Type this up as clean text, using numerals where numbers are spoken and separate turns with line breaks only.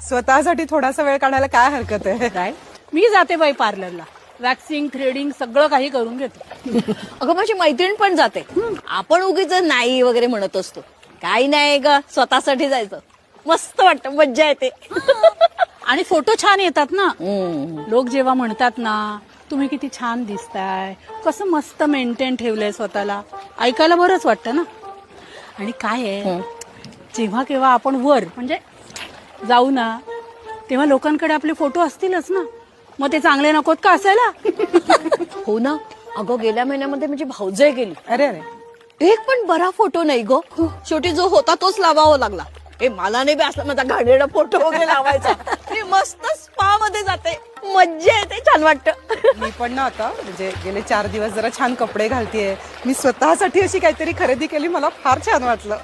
स्वतःसाठी थोडासा वेळ काढायला काय हरकत आहे?
काय मी जाते बाई पार्लरला, वॅक्सिंग थ्रेडिंग सगळं काही करून घेते.
अगं माझी मैत्रीण पण जाते. आपण उगीच नाही वगैरे म्हणत असतो. काही नाही ग, स्वतःसाठी जायचं, मस्त वाटतं, मज्जा येते.
आणि फोटो छान येतात ना. लोक जेव्हा म्हणतात ना तुम्ही किती छान दिसताय, कसं मस्त मेंटेन ठेवलंय स्वतःला, ऐकायला बरंच वाटतं ना. आणि काय आहे, जेव्हा केव्हा आपण वर म्हणजे जाऊ ना, तेव्हा लोकांकडे आपले फोटो असतीलच ना, मग ते चांगले नकोत का असायला?
हो ना. अगं गेल्या महिन्यामध्ये माझी भाऊजाई गेली.
अरे अरे,
एक पण बरा फोटो नाही ग. शेवटी जो होता तोच लावावा लागला. मला नाही बी असला माझा घाणेरडा फोटो वगैरे लावायचा. मी मस्त स्पा मध्ये जाते, मज्जा येते, छान वाटतं.
मी पण ना आता म्हणजे गेले 4 दिवस जरा छान कपडे घालतेय. मी स्वतःसाठी अशी काहीतरी खरेदी केली, मला फार छान वाटलं.